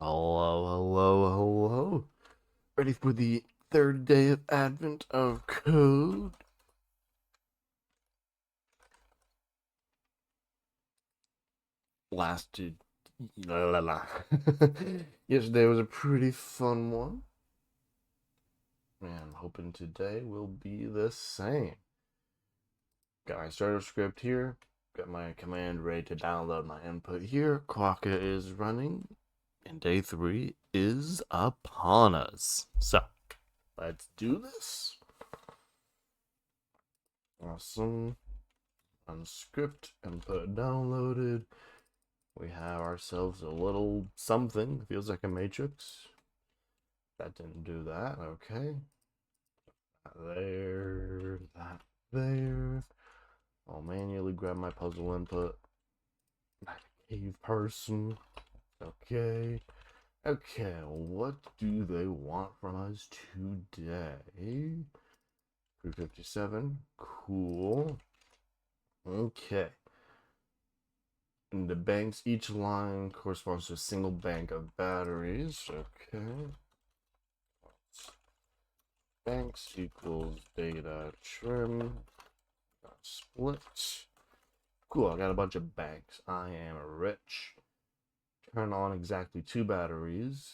Hello, hello, hello. Ready for the third day of Advent of Code? Lasted. La, la, la. Yesterday was a pretty fun one. And I'm hoping today will be the same. Got my starter script here. Got my command ready to download my input here. Clock is running. And day 3 is upon us. So, let's do this. Awesome. Unscript input downloaded. We have ourselves a little something. Feels like a matrix. That didn't do that. Okay. That there. That there. I'll manually grab my puzzle input. Cave person. Okay. Okay, what do they want from us today? 357. Cool. Okay. And the banks, each line corresponds to a single bank of batteries. Okay. Banks equals data trim. Split. Cool, I got a bunch of banks. I am rich. Turn on exactly 2 batteries.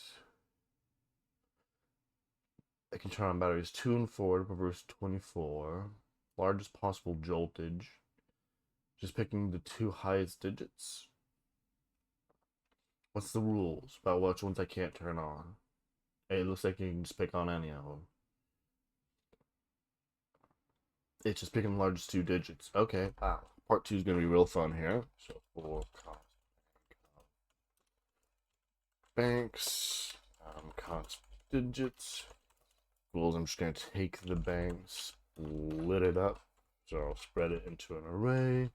I can turn on batteries 2 and 4 to produce 24. Largest possible joltage. Just picking the 2 highest digits. What's the rules about which ones I can't turn on? Hey, it looks like you can just pick on any of them. It's just picking the largest 2 digits. Okay, wow. Part 2 is going to be real fun here. So, 4 banks, const digits. Rules, I'm just going to take the banks, split it up. So I'll spread it into an array.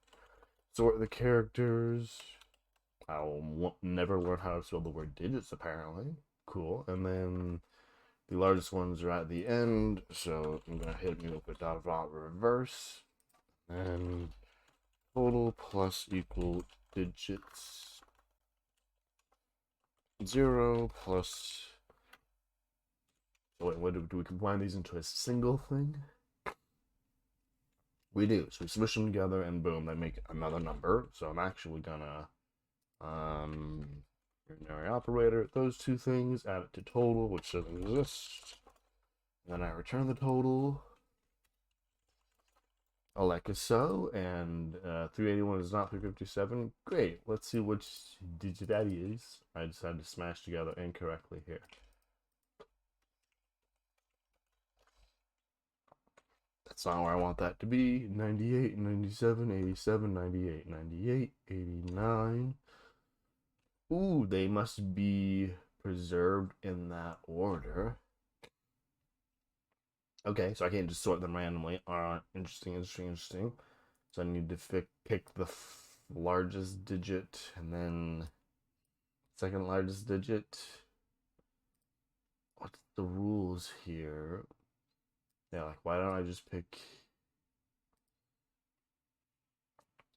Sort the characters. I'll never learn how to spell the word digits, apparently. Cool. And then the largest ones are at the end. So I'm going to hit me with dot reverse. And total plus equal digits 0 plus. Wait, what do we combine these into a single thing? We do. So we smush them together and boom, they make another number. So I'm actually gonna binary operator those two things, add it to total, which doesn't exist. And then I return the total. Like so, and 381 is not 357. Great. Let's see which digit that is. I decided to smash together incorrectly here. That's not where I want that to be. 98, 97, 87, 98, 98, 89. Ooh, they must be preserved in that order. Okay, so I can't just sort them randomly. Alright, interesting, interesting, interesting. So I need to pick the largest digit and then second largest digit. What's the rules here? Yeah, like why don't I just pick?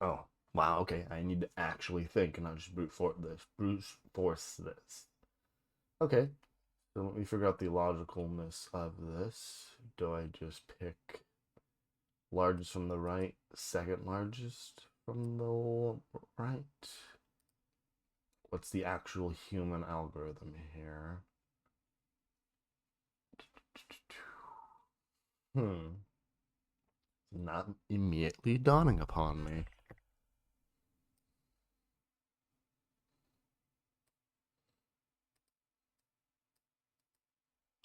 Oh, wow. Okay, I need to actually think and not just brute force this. Okay, so let me figure out the logicalness of this. Do I just pick largest from the right, second largest from the right? What's the actual human algorithm here? Hmm. Not immediately dawning upon me.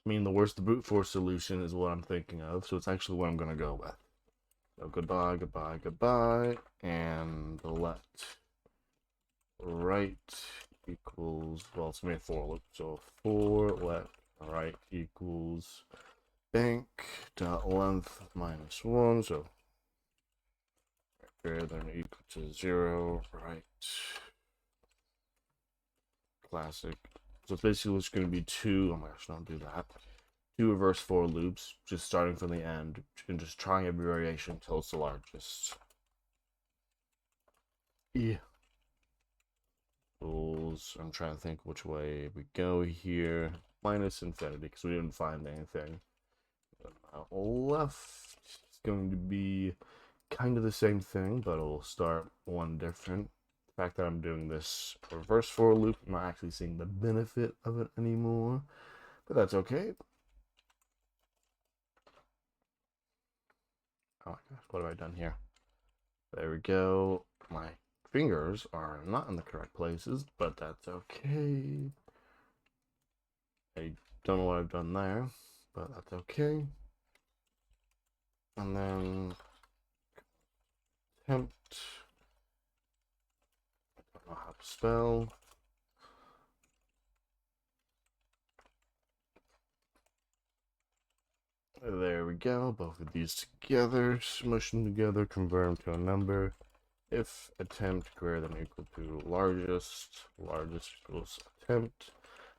I mean, the worst the brute force solution is what I'm thinking of, so it's actually what I'm gonna go with. So goodbye, goodbye, goodbye, and let right equals, well, it's made for loop, so for let right equals bank dot length minus 1, so greater than or equal to 0, right, classic. So it's basically just going to be 2, oh my gosh, don't do that, 2 reverse for loops, just starting from the end, and just trying every variation until it's the largest. Yeah. equals, I'm trying to think which way we go here, minus infinity, because we didn't find anything. Left is going to be kind of the same thing, but it'll start one different. The fact that I'm doing this reverse for loop, I'm not actually seeing the benefit of it anymore, but that's okay. Oh my gosh, what have I done here? There we go. My fingers are not in the correct places, but that's okay. I don't know what I've done there, but that's okay. And then attempt. I don't know how to spell. There we go. Both of these together, smush them together, convert them to a number. If attempt greater than or equal to largest, largest equals attempt.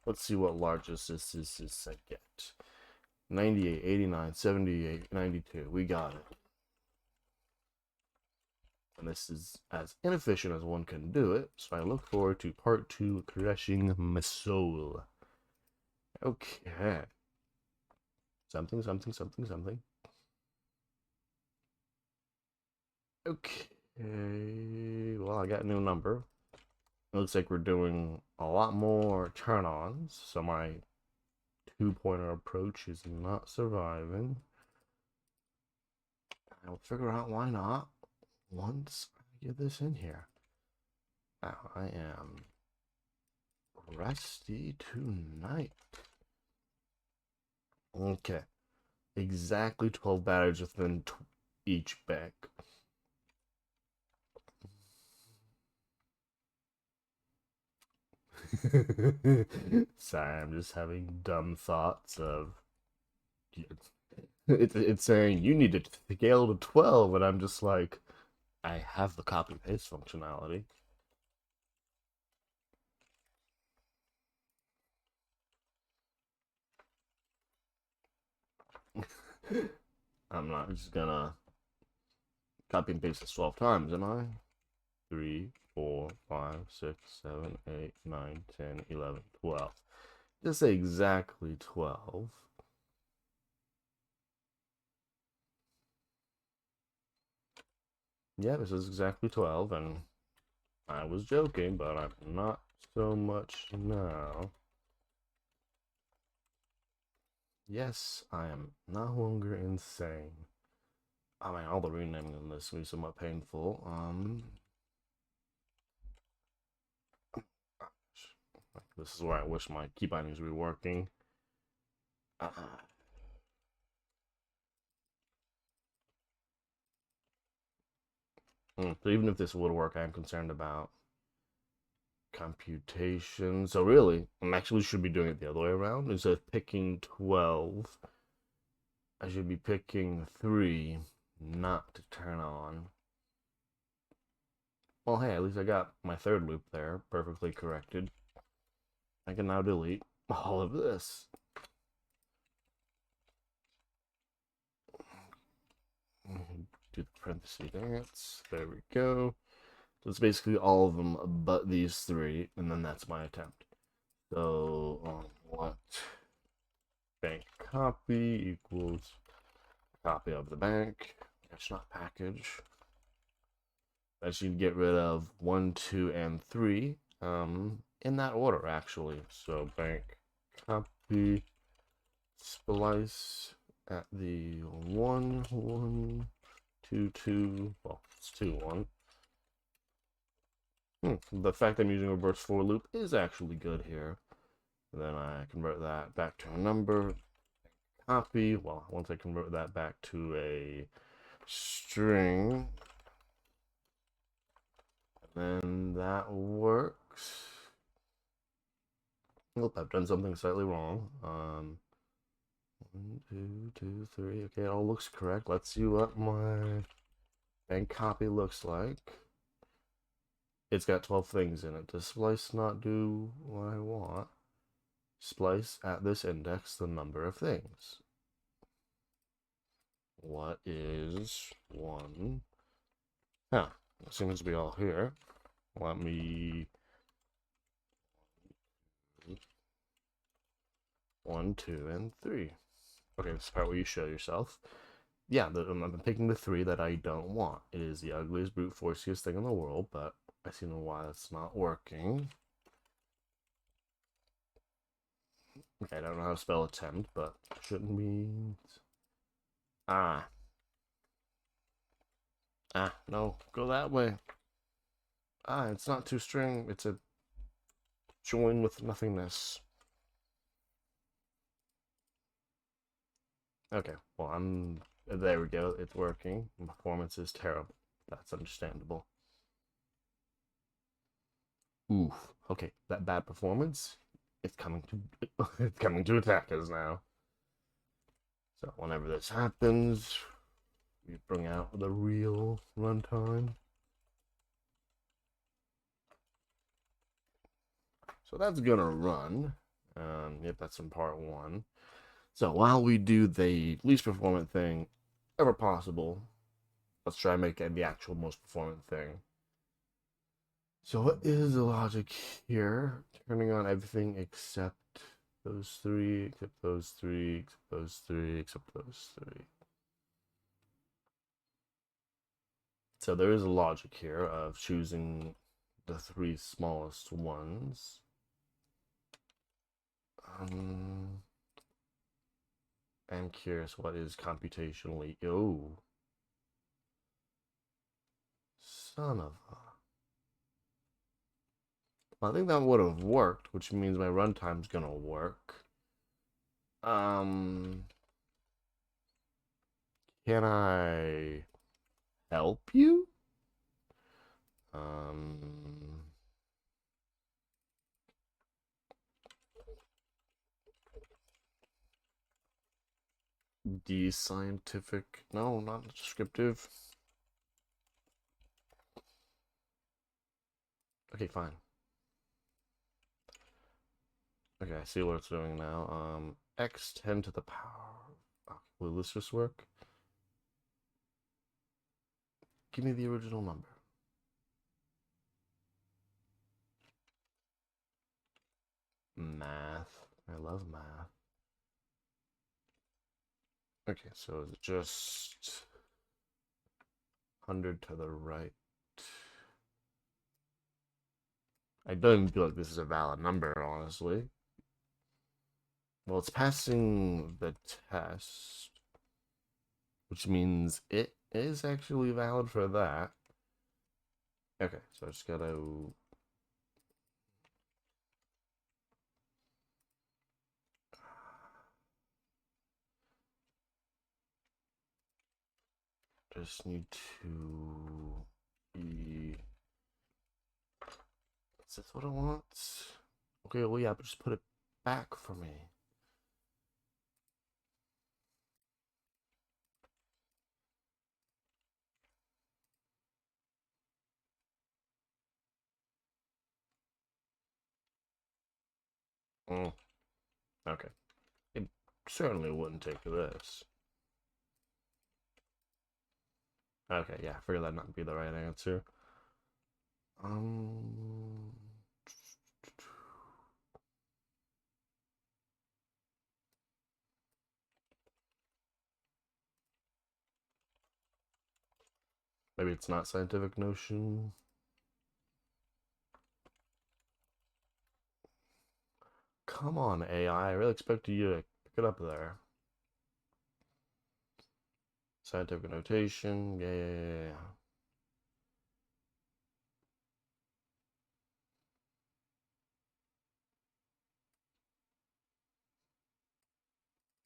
Let's see what largest this is I get. 98, 89, 78, 92. We got it. And this is as inefficient as one can do it, so I look forward to part 2, Crushing My Soul. Okay. Something, something, something, something. Okay. Well, I got a new number. It looks like we're doing a lot more turn-ons, so my two-pointer approach is not surviving. I'll figure out why not once I get this in here. Now, I am rusty tonight. Okay. Exactly 12 batteries within each bank. Sorry, I'm just having dumb thoughts of it's saying you need to scale to 12, and I'm just like, I have the copy paste functionality. I'm not just gonna copy and paste this 12 times, am I? 3, 4, 5, 6, 7, 8, 9, 10, 11, 12. Just say exactly 12. Yeah, this is exactly 12, and I was joking, but I'm not so much now. Yes, I am no longer insane. I mean, all the renaming in this will be somewhat painful. This is where I wish my key bindings would be working. So even if this would work, I'm concerned about computation. So really, I'm actually should be doing it the other way around. Instead of picking 12, I should be picking 3 not to turn on. Well, hey, at least I got my third loop there perfectly corrected. I can now delete all of this. Do the parenthesis dance. There we go. So it's basically all of them but these 3, and then that's my attempt. So what bank copy equals copy of the bank. That's not package. That should get rid of 1, 2, and 3. In that order actually. So bank copy splice at the 1, 1, 2, 2. Well, it's 2, 1. The fact I'm using reverse for loop is actually good here. Then I convert that back to a number. Copy. Well, once I convert that back to a string, then that works. Nope, I've done something slightly wrong. 1, 2, 2, 3. Okay, it all looks correct. Let's see what my bank copy looks like. It's got 12 things in it. Does splice not do what I want? Splice at this index the number of things. What is 1? Huh, it seems to be all here. Let me 1, 2, and 3. Okay, this part where you show yourself. Yeah, I'm picking the 3 that I don't want. It is the ugliest, brute forciest thing in the world, but I see no why it's not working. Okay, I don't know how to spell attempt, but shouldn't be. Ah. Ah, no, go that way. Ah, it's not two string, it's a join with nothingness. Okay, well, there we go, it's working. Performance is terrible. That's understandable. Oof. Okay, that bad performance, it's coming to it's coming to attack us now. So whenever this happens, we bring out the real runtime. So that's gonna run. Yep, that's in part 1. So while we do the least performant thing ever possible, let's try and make it the actual most performant thing. So what is the logic here? Turning on everything except those 3, except those 3, except those 3, except those 3. So there is a logic here of choosing the 3 smallest ones. I'm curious what is computationally. Oh, son of a. Well, I think that would have worked, which means my runtime's gonna work. Can I help you? Scientific? No, not descriptive. Okay, fine. Okay, I see what it's doing now. X10 to the power. Okay, will this just work? Give me the original number. Math. I love math. Okay, so is it just 100 to the right? I don't even feel like this is a valid number, honestly. Well, it's passing the test, which means it is actually valid for that. Okay, so I just gotta just need to be. Is this what I want? Okay, well, yeah, but just put it back for me. Mm, okay. It certainly wouldn't take this. Okay, yeah, I figured that not be the right answer. Um, Maybe it's not scientific notion. Come on, AI. I really expected you to pick it up there. Scientific notation. Yeah.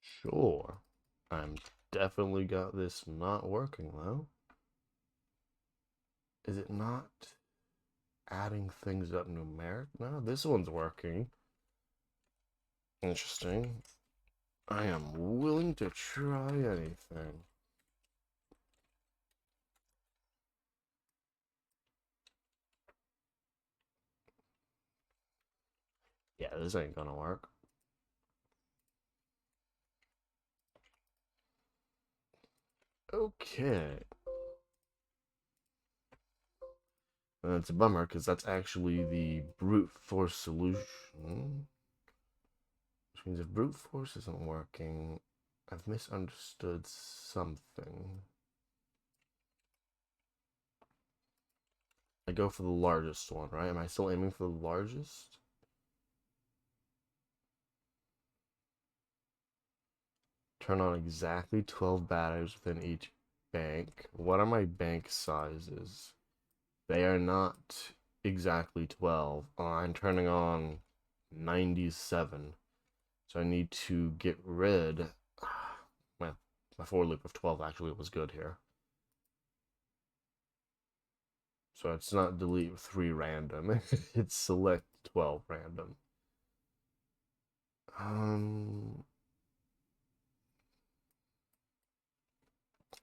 Sure. I'm definitely got this not working, though. Is it not adding things up numeric? No, this one's working. Interesting. I am willing to try anything. Yeah, this ain't gonna work. Okay. And it's a bummer because that's actually the brute force solution. Which means if brute force isn't working, I've misunderstood something. I go for the largest one, right? Am I still aiming for the largest? Turn on exactly 12 batteries within each bank. What are my bank sizes? They are not exactly 12. I'm turning on 97. So I need to get rid. My for loop of 12 actually was good here. So it's not delete 3 random. It's select 12 random.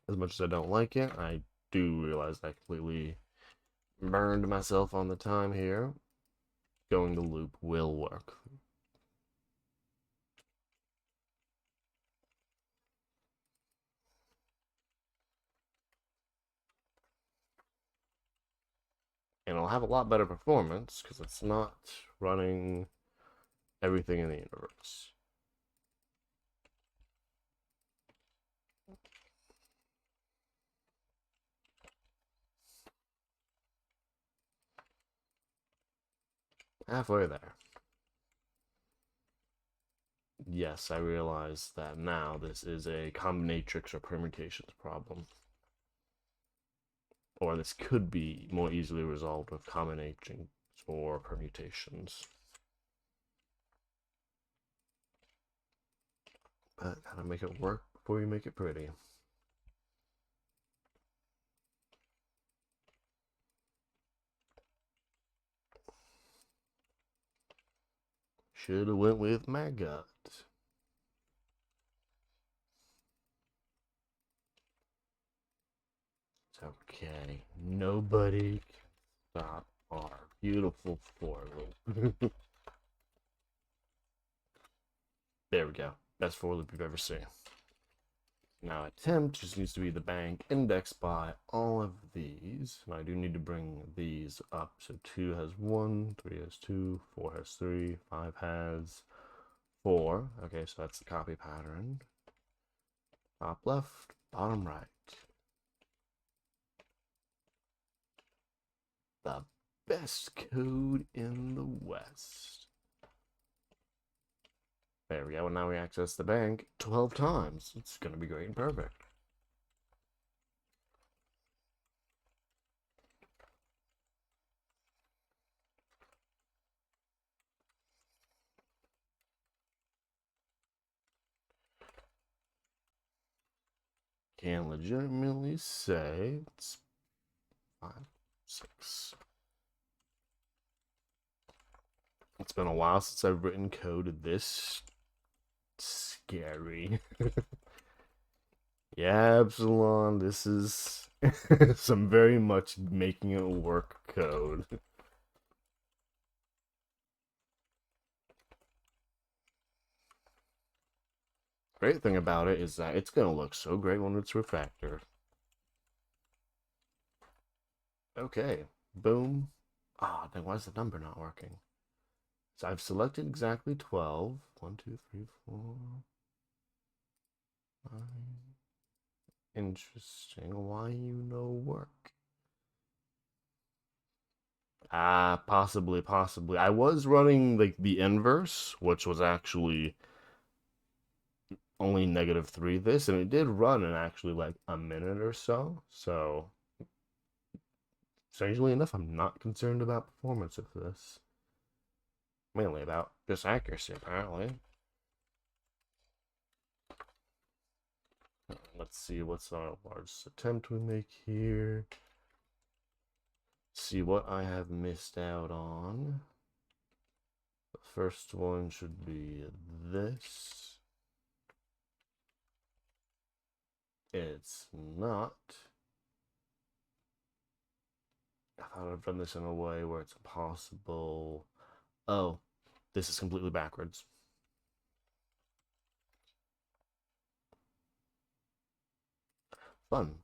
As much as I don't like it, I do realize I completely burned myself on the time here. Going the loop will work. And it'll have a lot better performance because it's not running everything in the universe. Halfway there. Yes, I realize that now this is a combinatrix or permutations problem. Or this could be more easily resolved with combinations or permutations. But gotta make it work before you make it pretty. Should have went with my gut. It's okay. Nobody can stop our beautiful for loop. There we go. Best for loop you've ever seen. Now attempt just needs to be the bank indexed by all of these. And I do need to bring these up. So 2 has 1, 3 has 2, 4 has 3, 5 has 4. Okay, so that's the copy pattern. Top left, bottom right. The best code in the West. There we go, and now we access the bank 12 times. It's going to be great and perfect. Can legitimately say it's 5, 6. It's been a while since I've written code this scary. Yeah, Epsilon, this is some very much making it work code. Great thing about it is that it's gonna look so great when it's refactored. Okay, boom. Ah, then why is the number not working? So I've selected exactly 12. 1, 2, 3, 4, 5. Interesting. Why you no work? Possibly. I was running like the inverse, which was actually only -3 this, and it did run in actually like a minute or so. So strangely enough, I'm not concerned about performance of this. Mainly about just accuracy, apparently. Let's see what's our largest attempt we make here. See what I have missed out on. The first one should be this. It's not. I thought I'd done this in a way where it's impossible. Oh, this is completely backwards. Fun.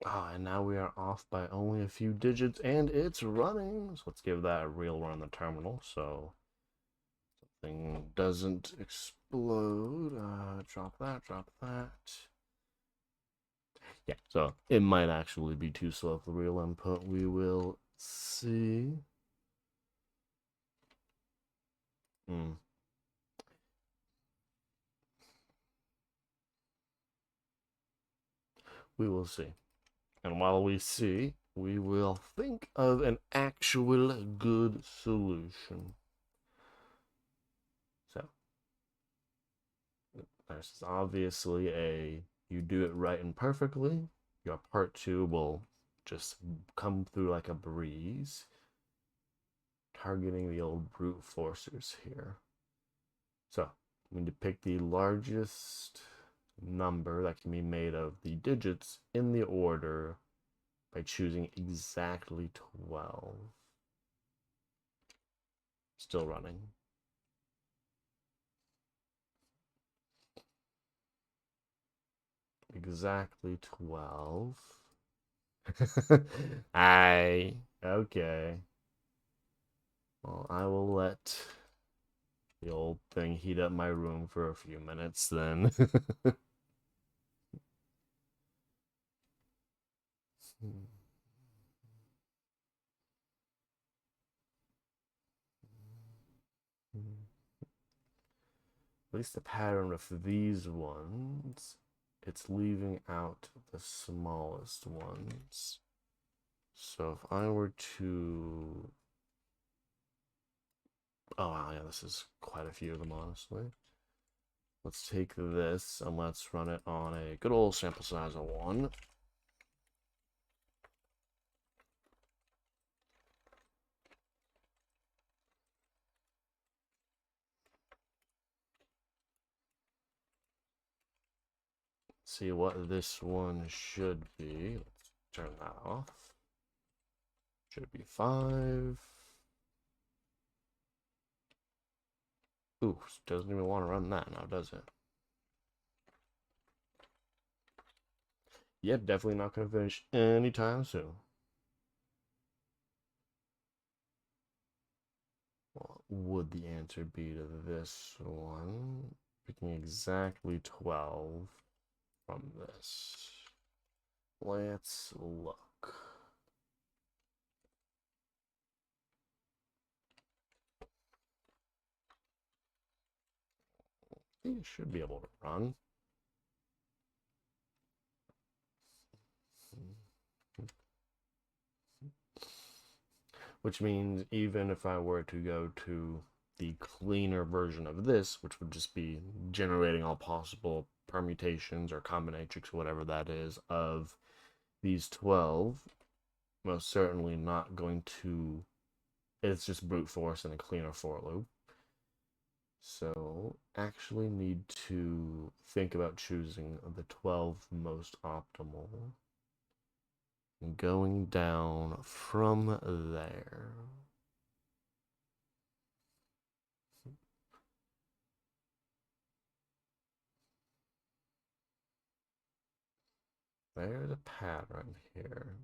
Ah, and now we are off by only a few digits, and it's running. So let's give that a real run on the terminal so something doesn't explode. Drop that, drop that. Yeah, so it might actually be too slow for real input. We will see. Hmm. We will see. And while we see, we will think of an actual good solution. So, there's obviously a you do it right and perfectly. Your part two will just come through like a breeze, targeting the old brute forcers here. So, I'm going to pick the largest number that can be made of the digits in the order by choosing exactly 12. Still running. Exactly 12. Okay. Well, I will let the old thing heat up my room for a few minutes then. At least the pattern of these ones, it's leaving out the smallest ones. So if I were to... Oh, wow, yeah, this is quite a few of them, honestly. Let's take this and let's run it on a good old sample size of 1. See what this one should be. Let's turn that off. Should be 5. Ooh, doesn't even want to run that now, does it? Yep, definitely not going to finish anytime soon. What would the answer be to this one? Picking exactly 12 from this. Let's look. I think it should be able to run. Which means even if I were to go to the cleaner version of this, which would just be generating all possible permutations or combinatrix, whatever that is, of these 12, most certainly not going to, it's just brute force and a cleaner for loop. So actually need to think about choosing the 12 most optimal. Going down from there. There's a pattern here.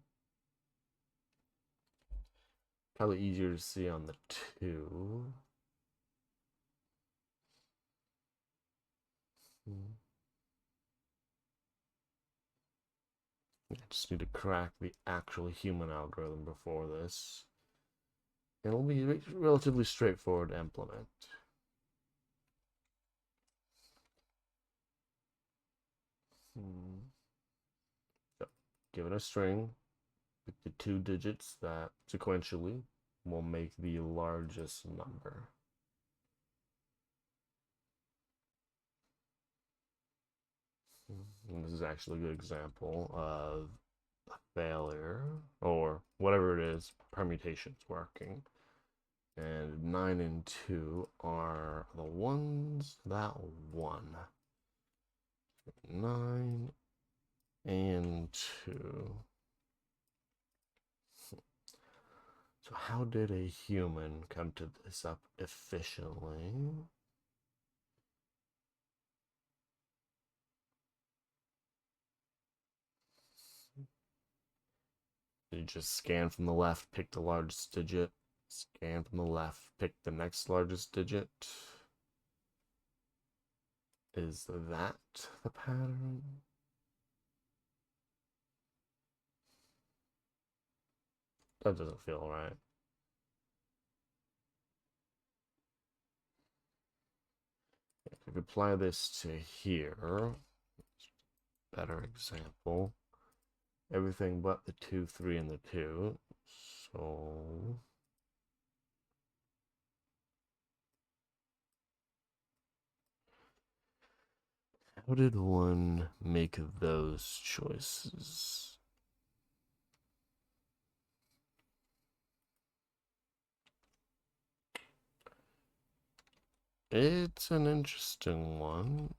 Probably easier to see on the 2. I just need to crack the actual human algorithm before this. It'll be relatively straightforward to implement. So, give it a string with the 2 digits that sequentially will make the largest number. And this is actually a good example of a failure, or whatever it is, permutations working. And 9 and 2 are the ones that won. 9 and 2. So how did a human come to this up efficiently? just scan from the left, pick the largest digit, scan from the left, pick the next largest digit. Is that the pattern? That doesn't feel right. If we apply this to here, better example. Everything but the 2, 3, and the 2. So how did one make those choices? It's an interesting one.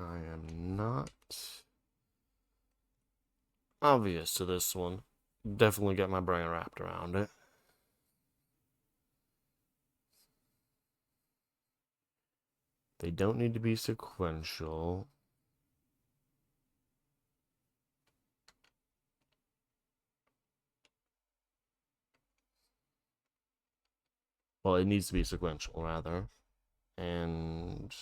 I am not obvious to this one. Definitely get my brain wrapped around it. They don't need to be sequential. Well, it needs to be sequential, rather. And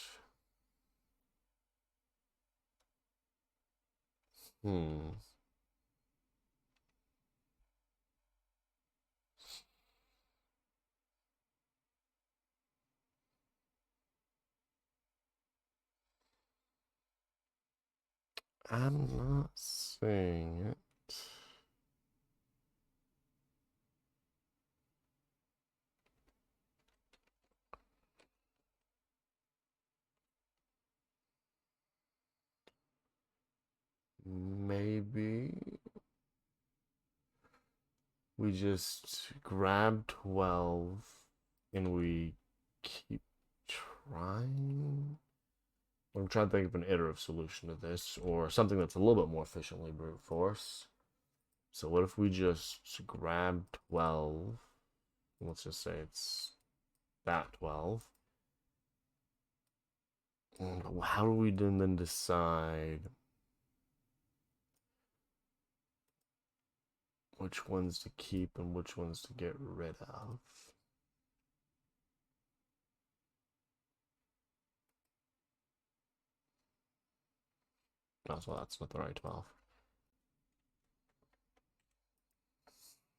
I'm not seeing it. Maybe we just grab 12 and we keep trying. I'm trying to think of an iterative solution to this, or something that's a little bit more efficiently brute force. So what if we just grab 12? Let's just say it's that 12. And how do we then decide which ones to keep and which ones to get rid of? Oh, so that's not the right 12.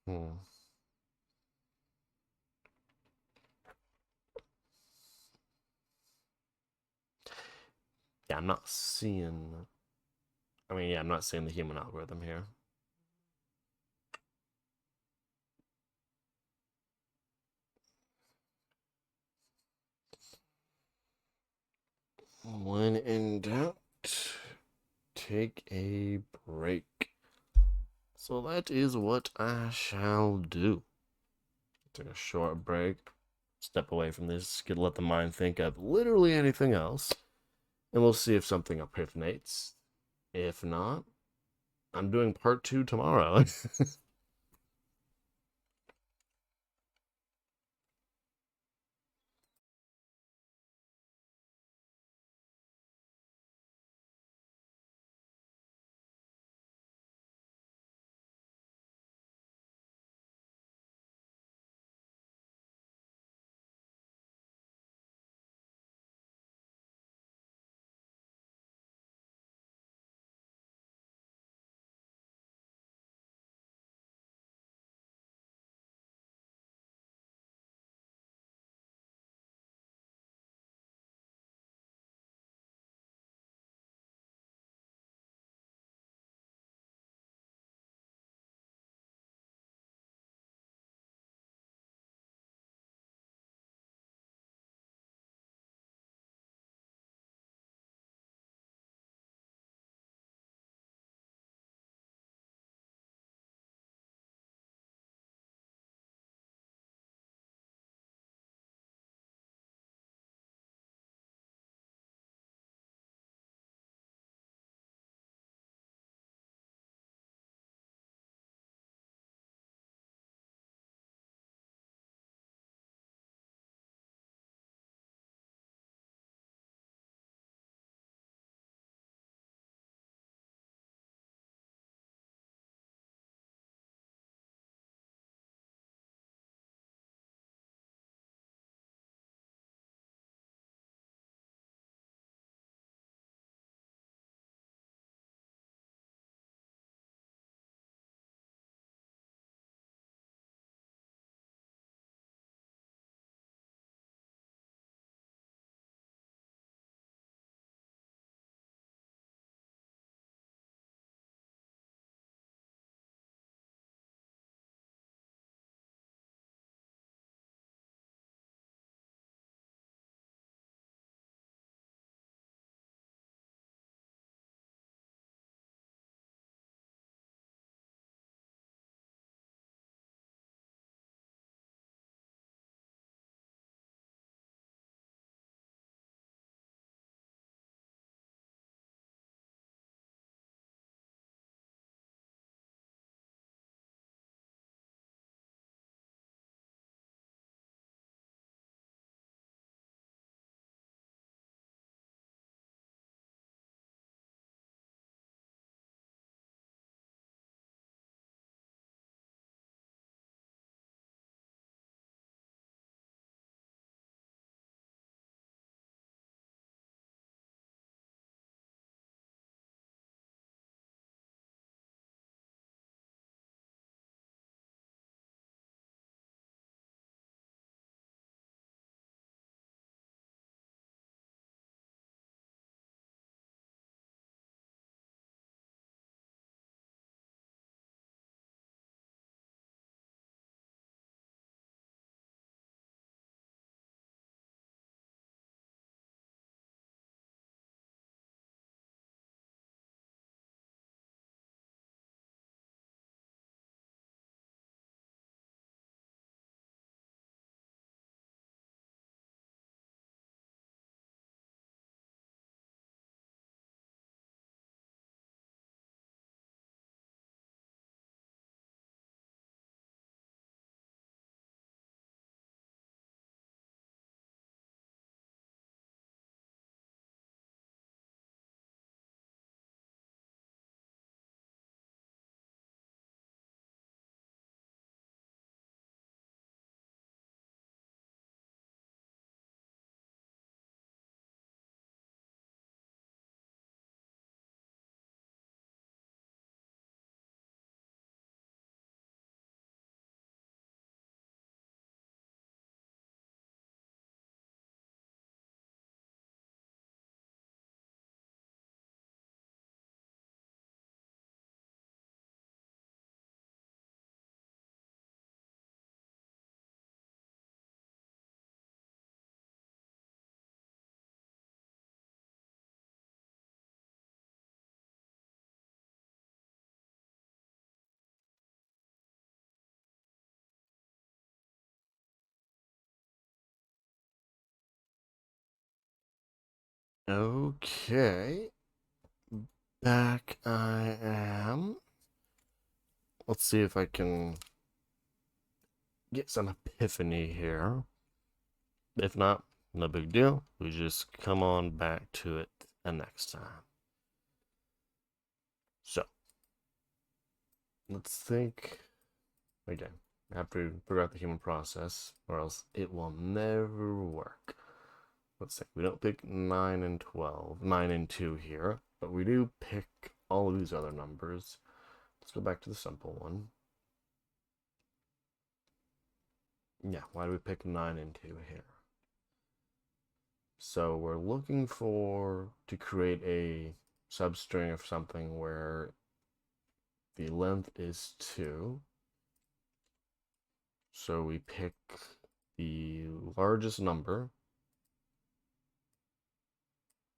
Hmm. Yeah, I'm not seeing. I mean, yeah, I'm not seeing the human algorithm here. When in doubt, take a break. So that is what I shall do. Take a short break, step away from this, let the mind think of literally anything else, and we'll see if something epiphanates. If not, I'm doing part 2 tomorrow. Okay. Back I am. Let's see if I can get some epiphany here. If not, no big deal. We just come on back to it the next time. So, let's think again. I have to figure out the human process, or else it will never work. Let's say we don't pick 9 and 12, 9 and 2 here, but we do pick all of these other numbers. Let's go back to the simple one. Yeah, why do we pick 9 and 2 here? So we're looking to create a substring of something where the length is 2. So we pick the largest number,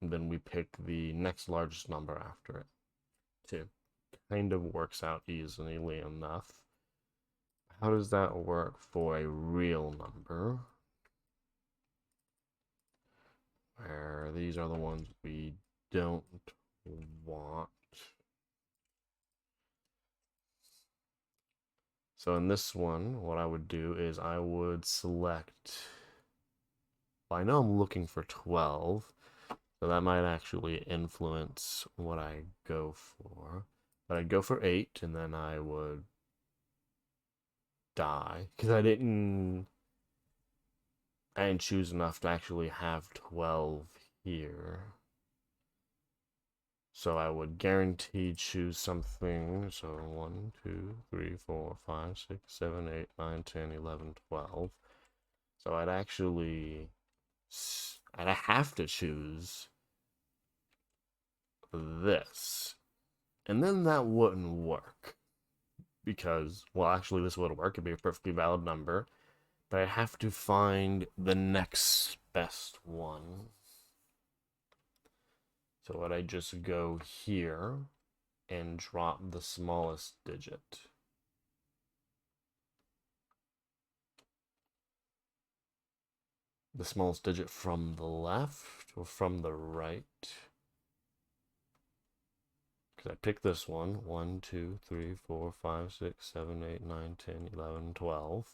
and then we pick the next largest number after it, 2. Kind of works out easily enough. How does that work for a real number? Where these are the ones we don't want. So in this one, what I would do is I would select, well, I know I'm looking for 12, so that might actually influence what I go for. But I'd go for 8, and then I would die, because I didn't choose enough to actually have 12 here. So I would guarantee choose something. So 1, 2, 3, 4, 5, 6, 7, 8, 9, 10, 11, 12. So I'd have to choose this. And then that wouldn't work. Because, well, actually, this would work. It'd be a perfectly valid number. But I have to find the next best one. So what I just go here and drop the smallest digit. The smallest digit from the left or from the right? Because I picked this one. 1, 2, 3, 4, 5, 6, 7, 8, 9, 10, 11, 12.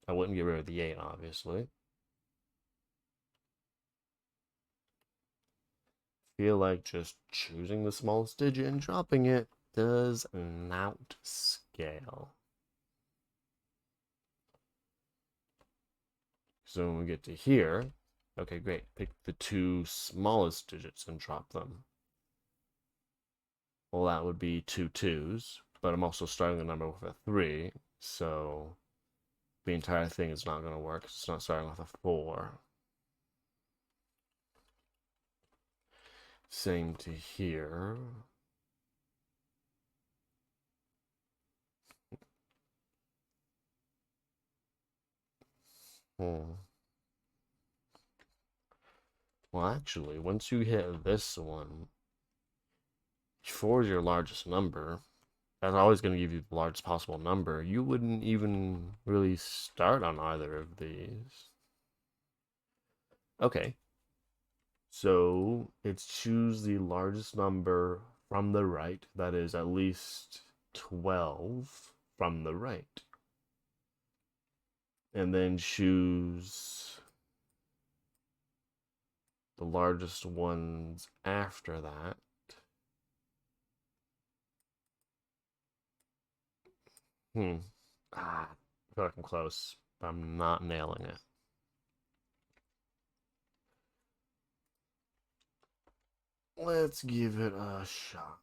I wouldn't get rid of the 8, obviously. Feel like just choosing the smallest digit and dropping it does not scale. So when we get to here, okay, great. Pick the 2 smallest digits and drop them. Well, that would be 2 2s, but I'm also starting the number with a 3, so the entire thing is not going to work. It's not starting with a 4. Same to here. Hmm. Well, actually, once you hit this one, 4 is your largest number. That's always going to give you the largest possible number. You wouldn't even really start on either of these. Okay. So it's choose the largest number from the right, that is at least 12 from the right. And then choose the largest ones after that. I feel like I'm close, but I'm not nailing it. Let's give it a shot.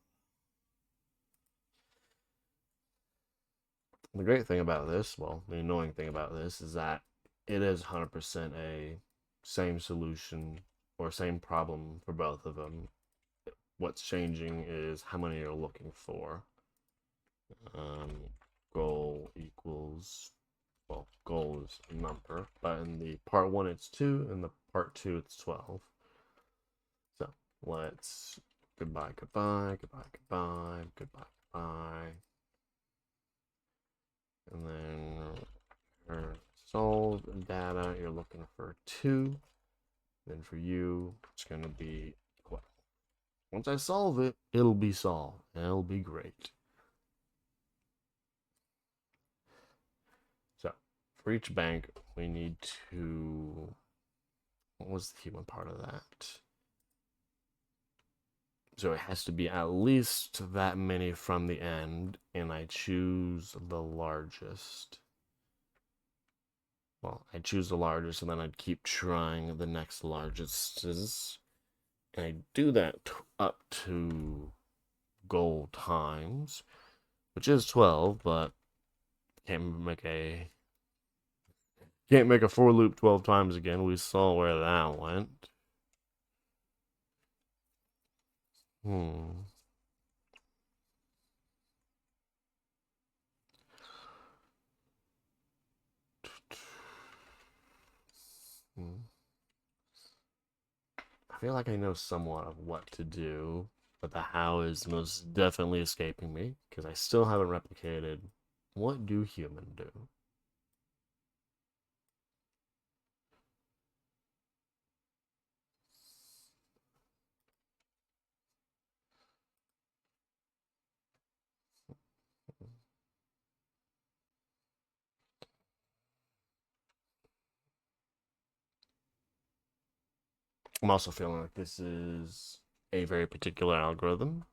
The great thing about this, well, the annoying thing about this is that it is 100% a same solution or same problem for both of them. What's changing is how many you're looking for. Goal equals, well, goal is a number, but in the part 1 it's 2, and the part 2 it's 12. So let's goodbye, goodbye, goodbye, goodbye, goodbye, goodbye. And then solve data, you're looking for 2. Then for you, it's going to be 12. Once I solve it, it'll be solved. And it'll be great. So, for each bank, we need to... What was the human part of that? So it has to be at least that many from the end, and I choose the largest. Well, I choose the largest, and then I'd keep trying the next largest. And I do that up to goal times, which is 12, but can't make a for loop 12 times again. We saw where that went. Hmm. I feel like I know somewhat of what to do, but the how is most definitely escaping me because I still haven't replicated what do human do. I'm also feeling like this is a very particular algorithm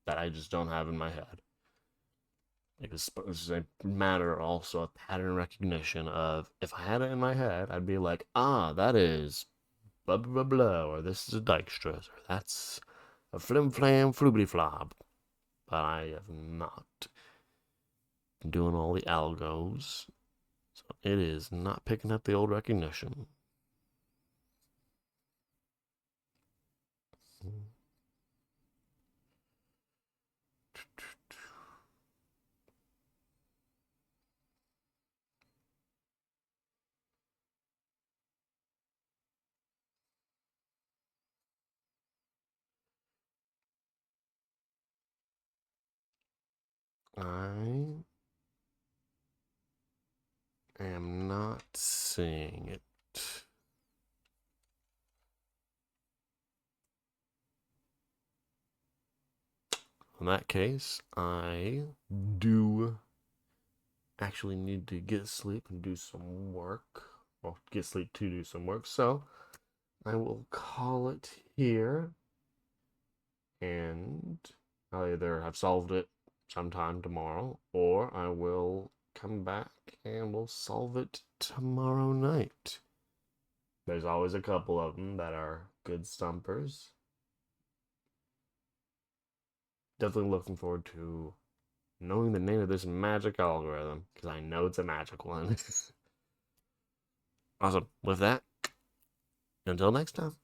that I just don't have in my head. Like this is a matter also of pattern recognition of if I had it in my head, I'd be like, ah, that is blah blah blah, blah or this is a Dijkstra's, or that's a flim flam floobity flob. But I have not been doing all the algos. So it is not picking up the old recognition. I am not seeing it. In that case, I do actually need to get sleep and do some work. Well, get sleep to do some work. So I will call it here. And I'll either have solved it sometime tomorrow or I will come back and we'll solve it tomorrow night. There's always a couple of them that are good stumpers. Definitely looking forward to knowing the name of this magic algorithm because I know it's a magic one. Awesome. With that, until next time.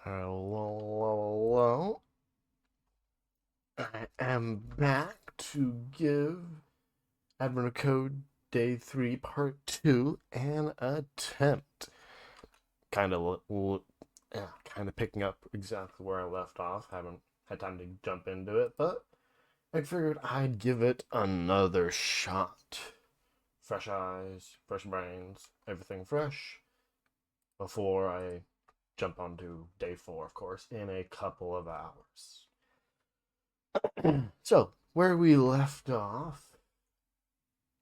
Hello. I am back to give Admiral Code Day 3 Part 2 an attempt. Kind of kind of picking up exactly where I left off. Haven't had time to jump into it, but I figured I'd give it another shot. Fresh eyes, fresh brains, everything fresh before I jump onto Day 4, of course, in a couple of hours. So, where we left off,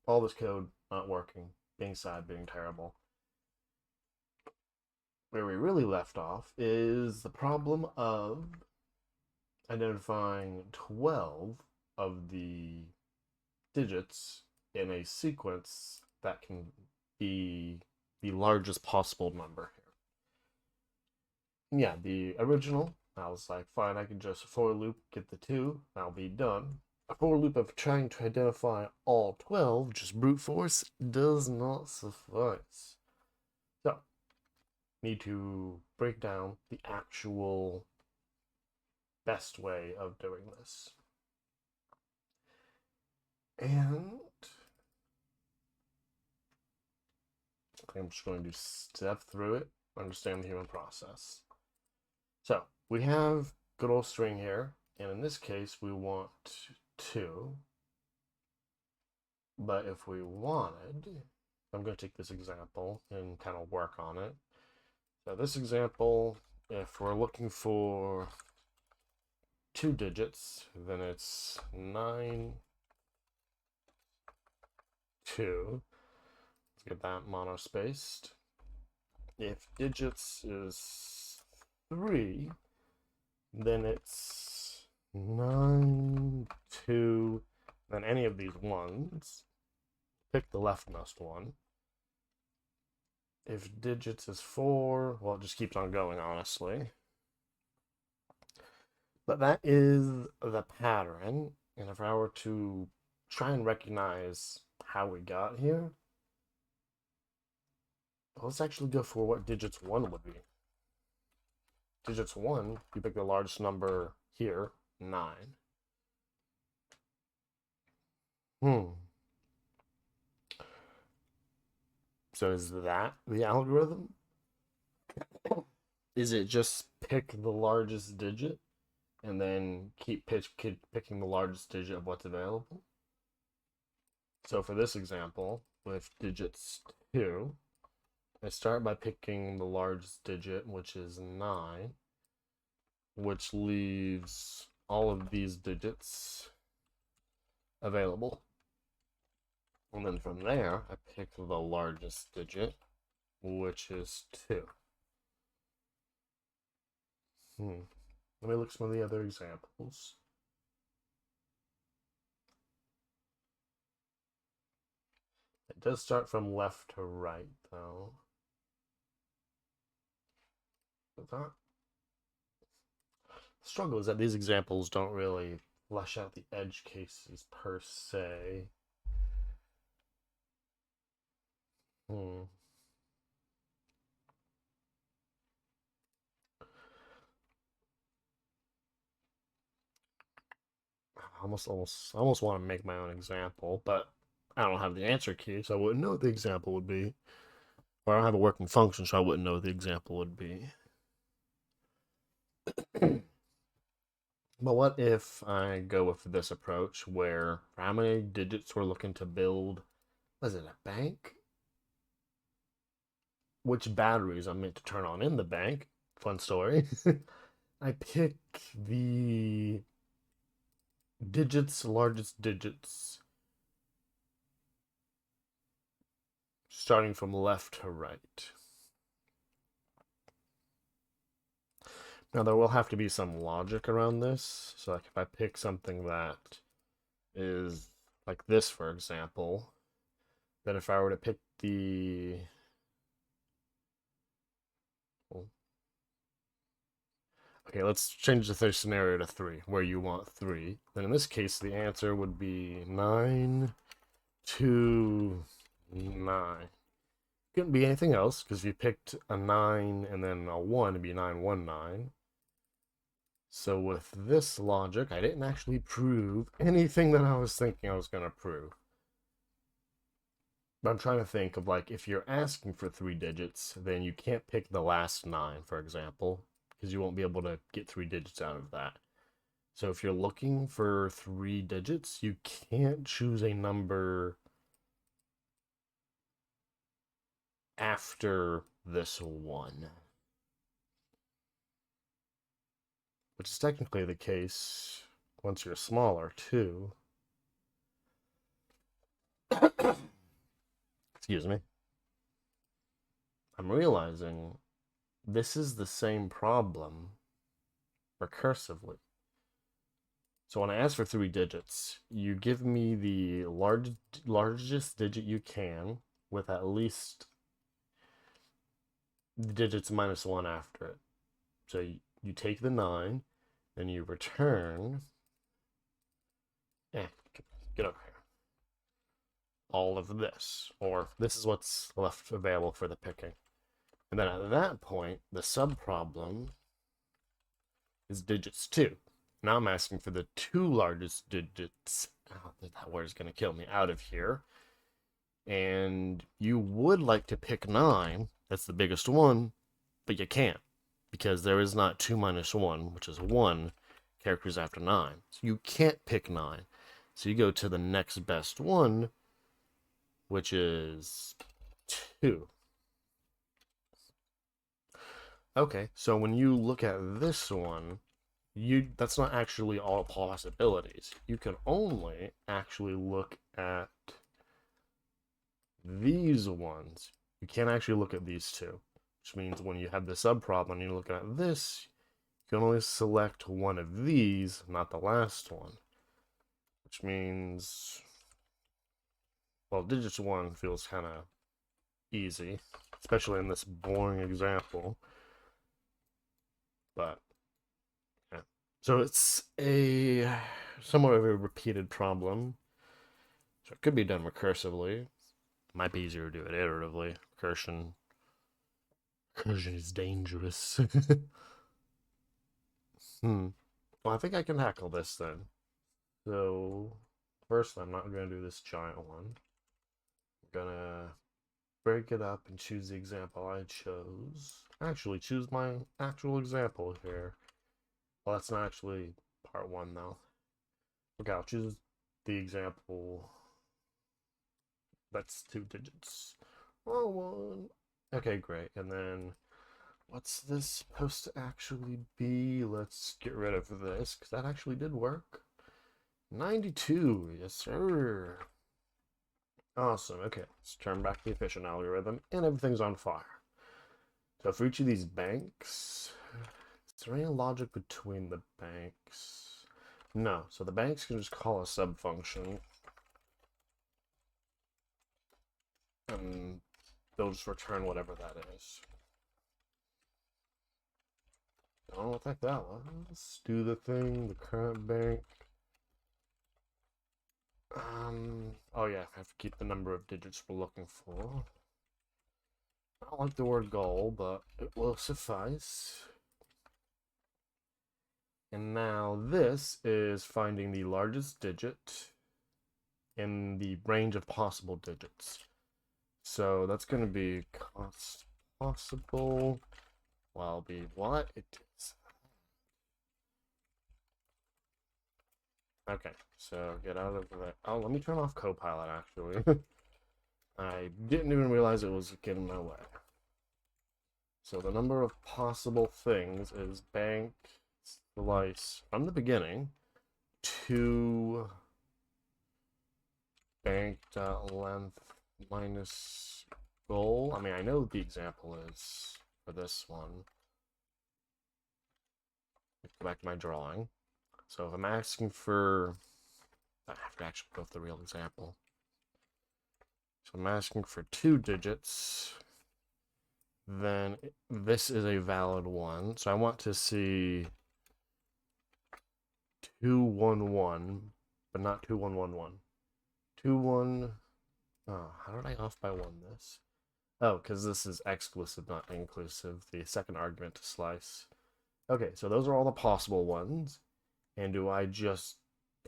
all this code not working, being sad, being terrible. Where we really left off is the problem of identifying 12 of the digits in a sequence that can be the largest possible number here. Yeah, the original, I was like, fine, I can just for loop, get the 2, I'll be done. A for loop of trying to identify all 12, just brute force, does not suffice. So, need to break down the actual best way of doing this. And I'm just going to step through it, understand the human process. So we have good old string here, and in this case we want 2. But if we wanted, I'm going to take this example and kind of work on it. So this example, if we're looking for 2 digits, then it's 9, 2. Let's get that monospaced. If digits is 3, then it's 9, 2, then any of these ones. Pick the leftmost one. If digits is 4, well, it just keeps on going, honestly. But that is the pattern. And if I were to try and recognize how we got here, let's actually go for what digits 1 would be. Digits 1, you pick the largest number here, 9. So is that the algorithm? Is it just pick the largest digit and then keep picking the largest digit of what's available? So for this example, with digits 2, I start by picking the largest digit, which is 9, which leaves all of these digits available. And then from there, I pick the largest digit, which is 2. Let me look at some of the other examples. It does start from left to right, though. The struggle is that these examples don't really flesh out the edge cases per se. I almost want to make my own example, but I don't have the answer key, so I wouldn't know what the example would be. Or I don't have a working function, so I wouldn't know what the example would be. But what if I go with this approach where for how many digits we're looking to build, was it a bank? Which batteries I'm meant to turn on in the bank? Fun story. I pick the largest digits, starting from left to right. Now there will have to be some logic around this. So like if I pick something that is like this, for example, then if I were to pick the okay, let's change the third scenario to 3, where you want 3. Then in this case, the answer would be 9, 2, 9. Couldn't be anything else, because if you picked a 9 and then a 1, it'd be 9, 1, 9. So with this logic, I didn't actually prove anything that I was thinking I was going to prove. But I'm trying to think of, like, if you're asking for 3 digits, then you can't pick the last 9, for example, because you won't be able to get 3 digits out of that. So if you're looking for 3 digits, you can't choose a number after this 1. Which is technically the case once you're smaller, too. Excuse me. I'm realizing this is the same problem recursively. So when I ask for 3 digits, you give me the largest digit you can with at least the digits minus 1 after it. So you take the 9, and you return. Get over here. All of this, or this is what's left available for the picking. And then at that point, the subproblem is digits 2. Now I'm asking for the 2 largest digits. Oh, that word is going to kill me. Out of here. And you would like to pick 9. That's the biggest one, but you can't. Because there is not 2 minus 1, which is 1, characters after 9. So you can't pick 9. So you go to the next best one, which is 2. Okay, so when you look at this one, that's not actually all possibilities. You can only actually look at these ones. You can't actually look at these two, which means when you have the subproblem and you're looking at this, you can only select one of these, not the last one. Which means, well, digits 1 feels kind of easy, especially in this boring example. But, yeah. So it's a somewhat of a repeated problem. So it could be done recursively. Might be easier to do it iteratively. Recursion is dangerous. Well, I think I can tackle this then. So, first, I'm not going to do this giant one. I'm going to break it up and choose the example I chose. Actually, choose my actual example here. Well, that's not actually part 1, though. Okay, I'll choose the example that's 2 digits. Wrong one. Okay, great. And then, what's this supposed to actually be? Let's get rid of this, because that actually did work. 92, yes sir. Awesome, okay, let's turn back the efficient algorithm, and everything's on fire. So for each of these banks, is there any logic between the banks? No, so the banks can just call a subfunction, and they'll just return whatever that is. Don't know what the heck that was. Let's do the thing, the current bank. Oh yeah, I have to keep the number of digits we're looking for. I don't like the word goal, but it will suffice. And now this is finding the largest digit in the range of possible digits. So that's going to be cost possible. Well, be what it is. Okay, so get out of the. Oh, let me turn off Copilot actually. I didn't even realize it was getting my way. So the number of possible things is bank slice from the beginning to bank length minus goal. I mean, I know what the example is for this one. Go back to my drawing. So if I'm asking for, I have to actually go with the real example. So I'm asking for 2 digits, then this is a valid one. So I want to see 211, but not 2111. 21. Oh, how did I off by 1 this? Oh, because this is exclusive, not inclusive. The second argument to slice. Okay, so those are all the possible ones. And do I just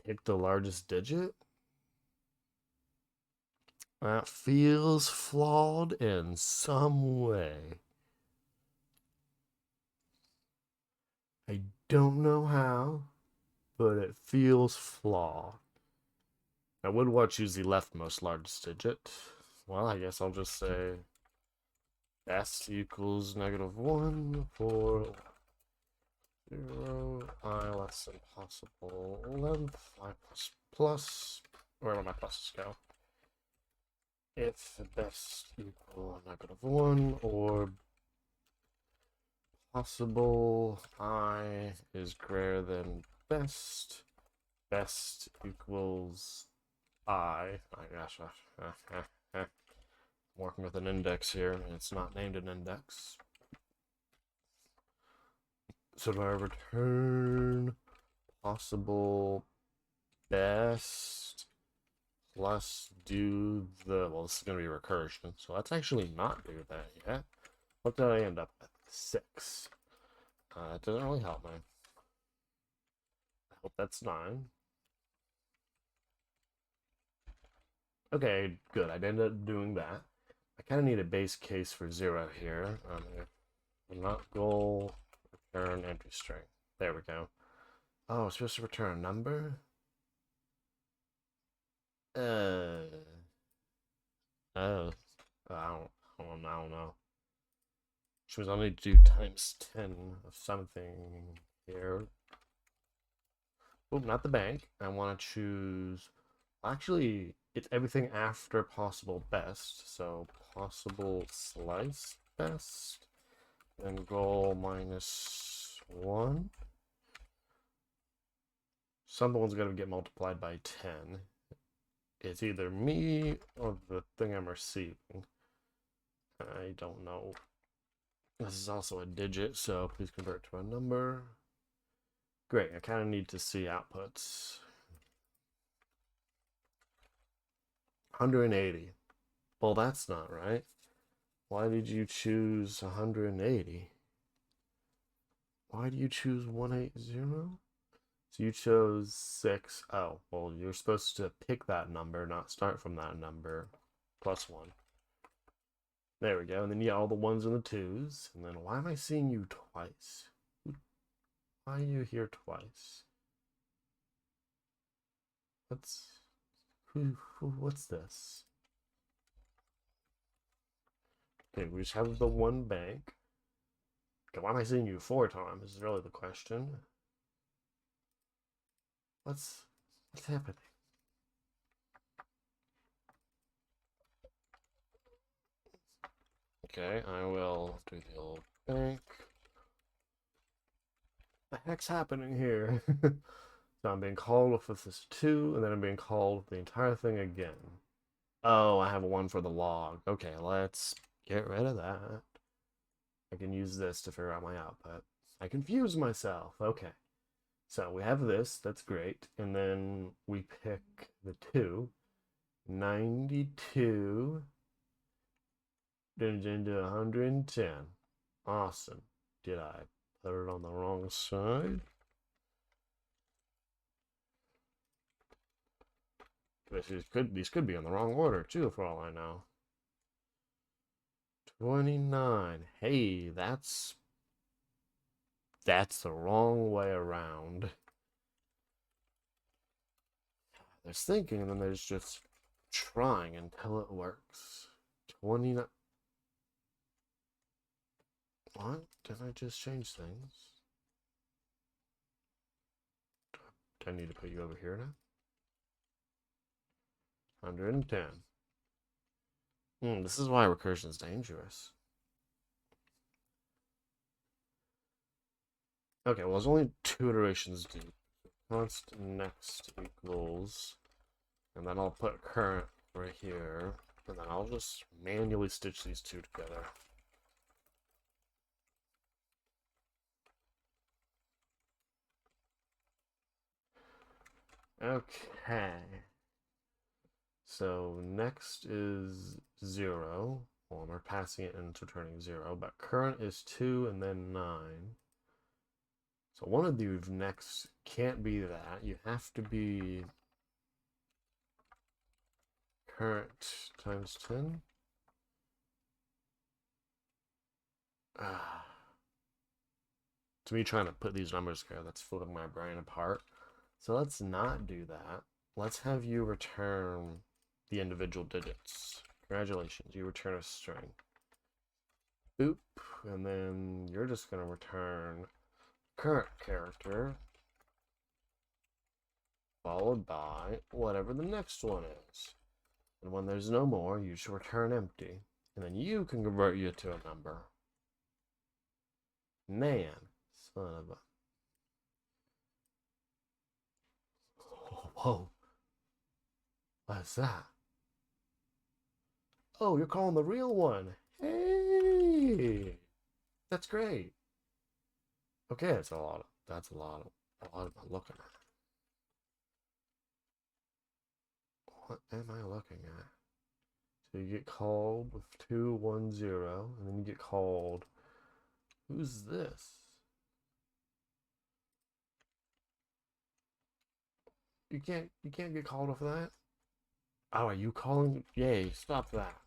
pick the largest digit? That feels flawed in some way. I don't know how, but it feels flawed. I would want to choose the leftmost largest digit. Well, I guess I'll just say s equals -1 for 0, I less than possible length, I plus, where did my pluses go? If best equal -1 or possible I is greater than best, best equals I guess, working with an index here, and it's not named an index. So do I return possible best plus do the, well, this is going to be recursion, so let's actually not do that yet. What did I end up with? 6. It doesn't really help me. I hope that's 9. Okay, good. I ended up doing that. I kind of need a base case for 0 here. Not goal, return empty string. There we go. Oh, it's supposed to return a number? Uh, oh, I don't know. Which means I'll need to do times 10 of something here. Oh, not the bank. I want to choose. Actually, it's everything after possible best. So possible slice best. Then goal -1. Someone's going to get multiplied by 10. It's either me or the thing I'm receiving. I don't know. This is also a digit, so please convert to a number. Great, I kind of need to see outputs. 180. Well, that's not right. Why did you choose 180? Why do you choose 180? So you chose 6. Oh, well, you're supposed to pick that number, not start from that number. +1. There we go. And then you get all the 1s and the 2s. And then why am I seeing you twice? Why are you here twice? What's this? Okay, we just have the one bank. Okay, why am I seeing you 4 times is really the question. What's happening? Okay, I will do the old bank. What the heck's happening here? So I'm being called with this 2, and then I'm being called with the entire thing again. Oh, I have a 1 for the log. Okay, let's get rid of that. I can use this to figure out my output. I confuse myself. Okay. So we have this. That's great. And then we pick the 2. 92 turns into 110. Awesome. Did I put it on the wrong side? These could be in the wrong order too, for all I know. 29. Hey, that's the wrong way around. There's thinking, and then there's just trying until it works. 29. What? Did I just change things? Do I need to put you over here now? 110. This is why recursion is dangerous. Okay, well, there's only 2 iterations due. Const next equals, and then I'll put current right here, and then I'll just manually stitch these 2 together. Okay. So next is 0. Well, we're passing it into returning 0, but current is 2 and then 9. So one of these next can't be that. You have to be current times 10. To me, trying to put these numbers together, that's flipping my brain apart. So let's not do that. Let's have you return the individual digits. Congratulations, you return a string. Boop, and then you're just going to return current character followed by whatever the next one is. And when there's no more, you should return empty. And then you can convert you to a number. Man, son of a... Whoa. What's that? Oh, you're calling the real one. Hey! That's great. Okay, that's a lot. A lot of looking at. What am I looking at? So you get called with 210, and then you get called. Who's this? You can't get called off that. Oh, are you calling? Yay! Stop that!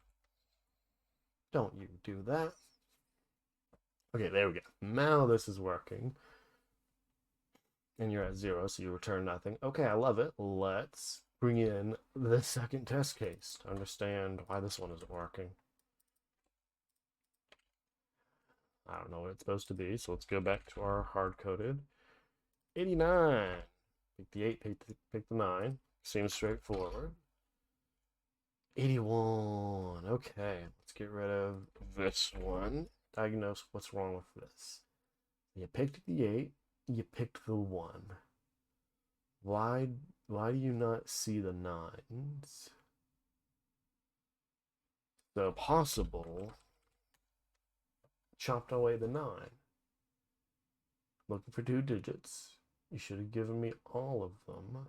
Don't you do that? Okay, there we go. Now this is working. And you're at 0, so you return nothing. Okay, I love it. Let's bring in the second test case to understand why this one isn't working. I don't know what it's supposed to be, so let's go back to our hard-coded. 89. Pick the 8, pick the 9. Seems straightforward. 81. Okay, let's get rid of this one. Diagnose what's wrong with this. You picked the 8, you picked the 1. Why do you not see the 9s? So possible chopped away the 9. Looking for 2 digits. You should have given me all of them.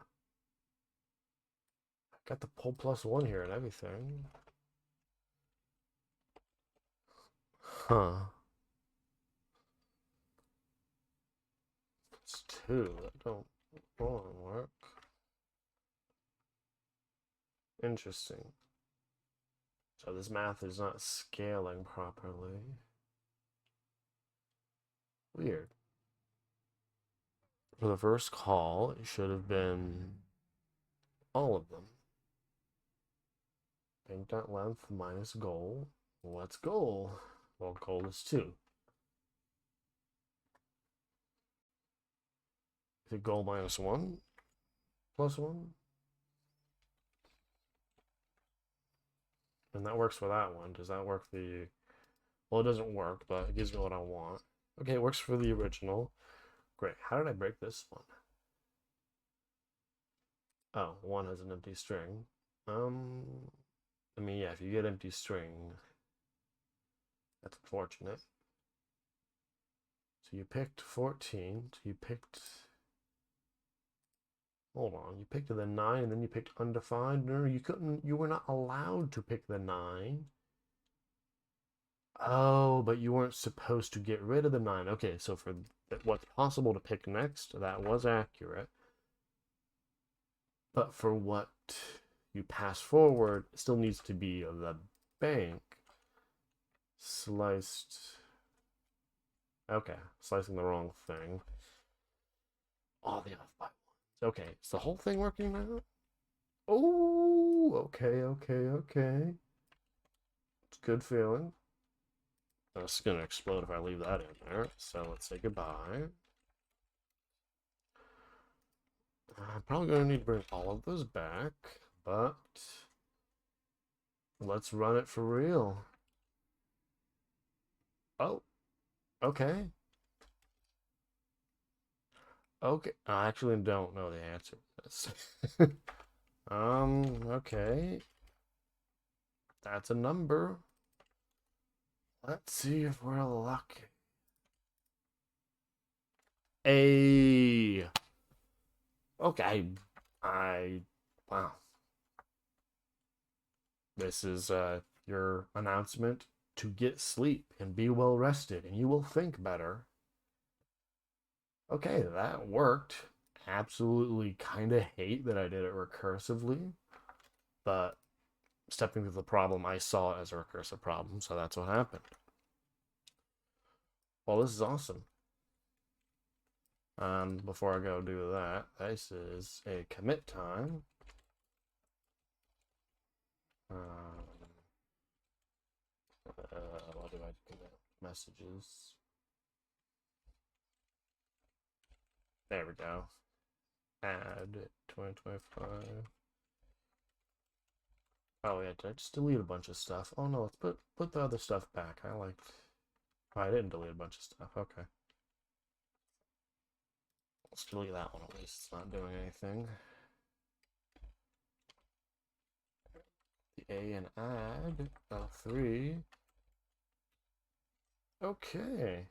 I got the pull +1 here and everything. Huh. It's 2. That don't work. Interesting. So this math is not scaling properly. Weird. For the first call, it should have been all of them. Bank.length minus goal. What's goal? Well, goal is 2. Is it goal minus 1? +1? And that works for that one. Does that work for the... Well, it doesn't work, but it gives me what I want. Okay, it works for the original. Great. How did I break this one? Oh, 1 has an empty string. I mean, yeah, if you get empty string, that's unfortunate. So you picked 14. So you picked... Hold on. You picked the 9, and then you picked undefined. No, you couldn't... You were not allowed to pick the 9. Oh, but you weren't supposed to get rid of the 9. Okay, so for what's possible to pick next, that was accurate. But for what you pass forward, it still needs to be the bank sliced. Okay, slicing the wrong thing. All the off by ones. Okay, is the whole thing working now? Oh, okay. It's a good feeling. It's gonna explode if I leave that in there. So let's say goodbye. I'm probably gonna need to bring all of those back, but let's run it for real. Oh, okay. Okay, I actually don't know the answer to this. Okay. That's a number. Let's see if we're lucky. A. Okay. Wow. This is your announcement to get sleep and be well rested, and you will think better. Okay, that worked. Absolutely kind of hate that I did it recursively, but stepping through the problem, I saw it as a recursive problem, so that's what happened. Well, this is awesome. Before I go do that, this is a commit time. What do I commit? Messages. There we go. Add 2025. Oh yeah, did I just delete a bunch of stuff? Oh no, let's put the other stuff back. Oh, I didn't delete a bunch of stuff. Okay. Let's delete that one at least. It's not doing anything. The A and add. 3. Okay.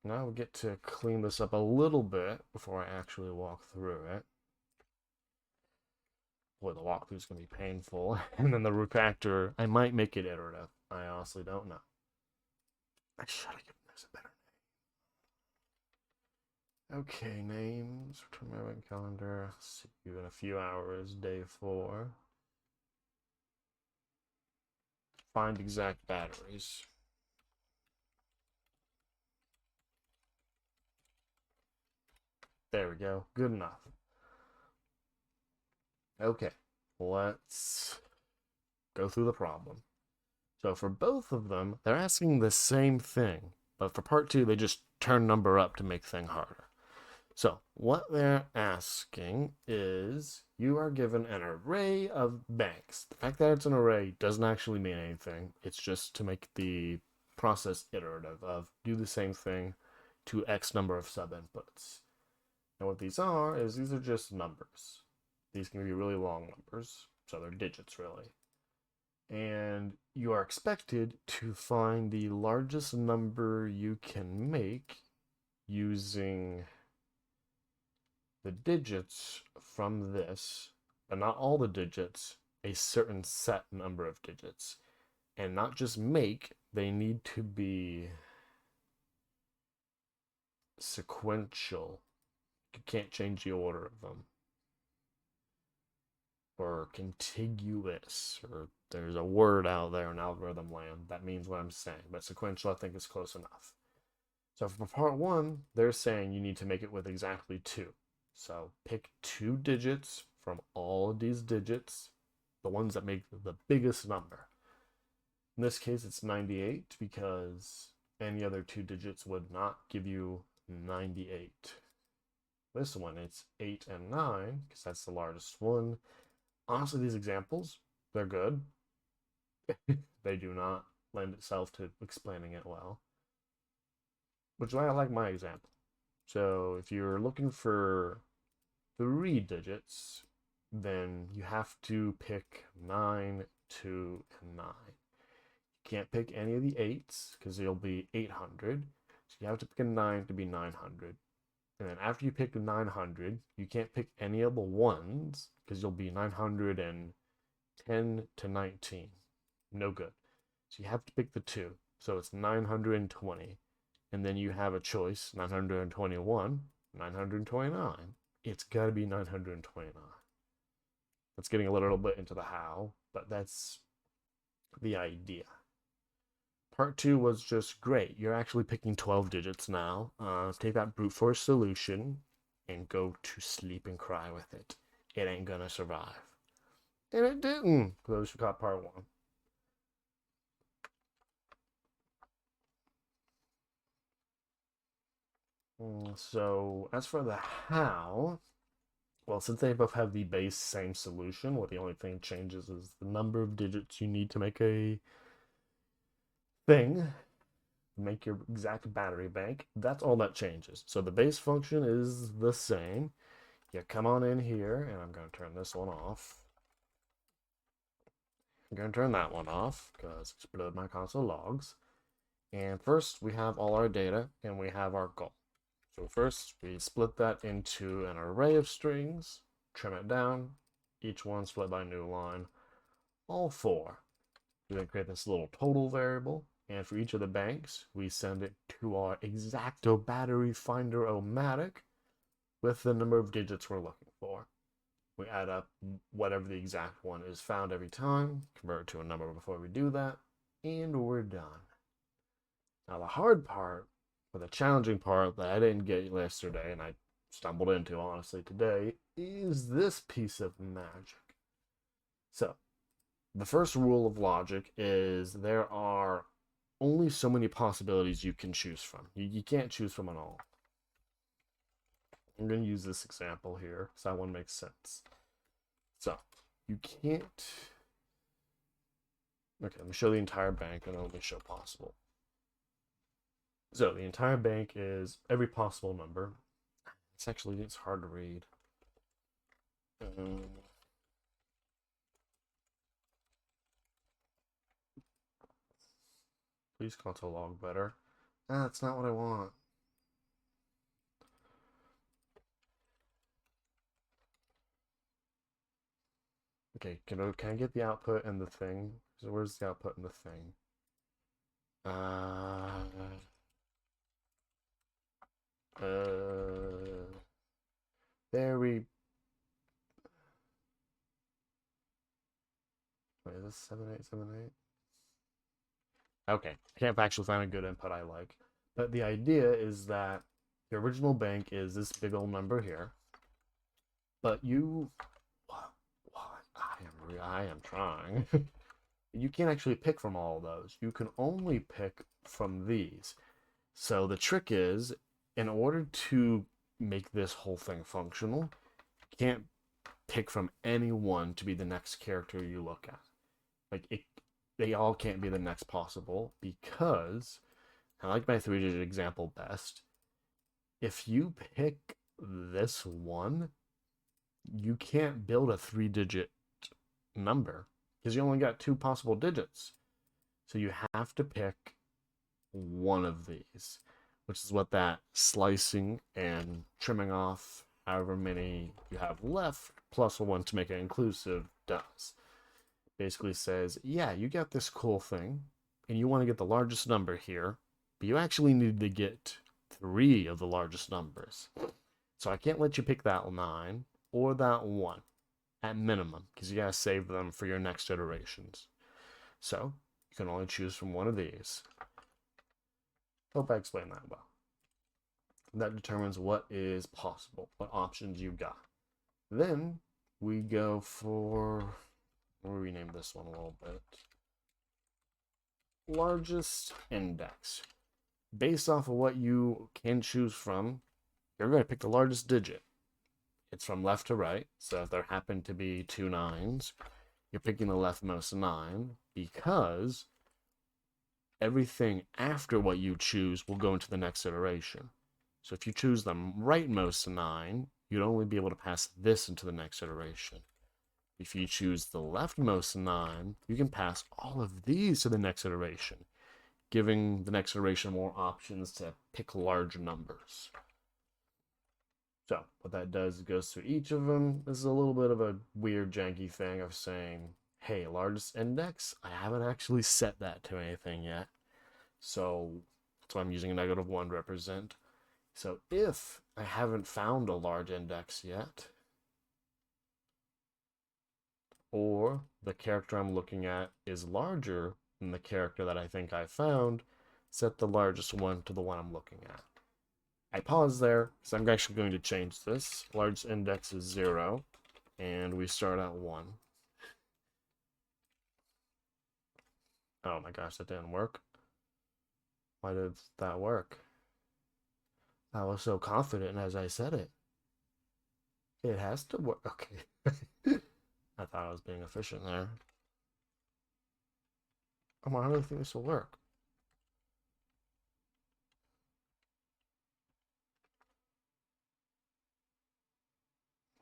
Now we get to clean this up a little bit before I actually walk through it. Boy, the walkthrough is going to be painful. And then the refactor, I might make it iterative. I honestly don't know. I should have given this a better name. Okay, names. Return my event calendar. See you in a few hours. Day 4. Find exact batteries. There we go. Good enough. Okay, let's go through the problem. So for both of them, they're asking the same thing, but for part 2, they just turn number up to make things harder. So what they're asking is you are given an array of banks. The fact that it's an array doesn't actually mean anything. It's just to make the process iterative of do the same thing to X number of sub inputs. And what these are is these are just numbers. These can be really long numbers, so they're digits really. And you are expected to find the largest number you can make using the digits from this, but not all the digits, a certain set number of digits. And not just make, they need to be sequential. You can't change the order of them. Or contiguous, or there's a word out there in algorithm land that means what I'm saying, but sequential I think is close enough. So for part 1, they're saying you need to make it with exactly 2. So pick 2 digits from all of these digits, the ones that make the biggest number. In this case, it's 98 because any other 2 digits would not give you 98. This one, it's 8 and 9 because that's the largest one. Honestly, these examples, they're good. They do not lend itself to explaining it well, which is why I like my example. So if you're looking for 3 digits, then you have to pick 9, 2, and 9. You can't pick any of the 8s because you'll be 800. So you have to pick a 9 to be 900. And then after you pick the 900, you can't pick any of the 1s because you'll be 910 to 19. No good. So you have to pick the 2. So it's 920. And then you have a choice, 921, 929. It's got to be 929. That's getting a little bit into the how, but that's the idea. Part 2 was just great. You're actually picking 12 digits now. Take that brute force solution and go to sleep and cry with it. It ain't gonna survive. And it didn't. Those who caught part 1. So as for the how, well, since they both have the base same solution, well, the only thing changes is the number of digits you need to make a thing, make your exact battery bank. That's all that changes. So the base function is the same. You come on in here, and I'm going to turn this one off. I'm going to turn that one off because it's exploded my console logs. And first, we have all our data, and we have our goal. So first, we split that into an array of strings, trim it down, each one split by a new line, all 4. We then create this little total variable, and for each of the banks, we send it to our Exacto battery finder O-matic with the number of digits we're looking for. We add up whatever the exact one is found every time, convert it to a number before we do that, and we're done. Now the hard part, or the challenging part that I didn't get yesterday, and I stumbled into honestly today, is this piece of magic. So, the first rule of logic is there are only so many possibilities you can choose from. You can't choose from them all. I'm going to use this example here so that one makes sense. So, you can't... Okay, let me show the entire bank and only show possible. So, the entire bank is every possible number. It's hard to read. Please console log better. That's not what I want. Okay, can I get the output and the thing? So where's the output and the thing? Uh, there we. Wait, is this 7878? Okay, I can't actually find a good input I like. But the idea is that the original bank is this big old number here. But you, what? I am trying. You can't actually pick from all of those. You can only pick from these. So the trick is, in order to make this whole thing functional, you can't pick from anyone to be the next character you look at. Like they all can't be the next possible because I like my 3-digit example best. If you pick this one, you can't build a 3-digit number because you only got 2 possible digits. So you have to pick one of these, which is what that slicing and trimming off however many you have left plus 1 to make it inclusive does. Basically says, yeah, you got this cool thing and you want to get the largest number here, but you actually need to get 3 of the largest numbers. So I can't let you pick that 9 or that 1 at minimum because you got to save them for your next iterations. So you can only choose from one of these. Hope I explained that well. That determines what is possible, what options you've got. Then we go for, we'll rename this one a little bit. Largest index. Based off of what you can choose from, you're going to pick the largest digit. It's from left to right. So if there happen to be 2 9s, you're picking the leftmost 9 because everything after what you choose will go into the next iteration. So if you choose the rightmost 9, you'd only be able to pass this into the next iteration. If you choose the leftmost 9, you can pass all of these to the next iteration, giving the next iteration more options to pick large numbers. So what that does, it goes through each of them. This is a little bit of a weird, janky thing of saying, hey, largest index, I haven't actually set that to anything yet. So that's why I'm using a -1 to represent. So if I haven't found a large index yet, or the character I'm looking at is larger than the character that I think I found, set the largest one to the one I'm looking at. I pause there because I'm actually going to change this. Largest index is 0, and we start at 1. Oh my gosh, that didn't work. Why did that work? I was so confident as I said it. It has to work. Okay. I thought I was being efficient there. Come on, how do you think this will work?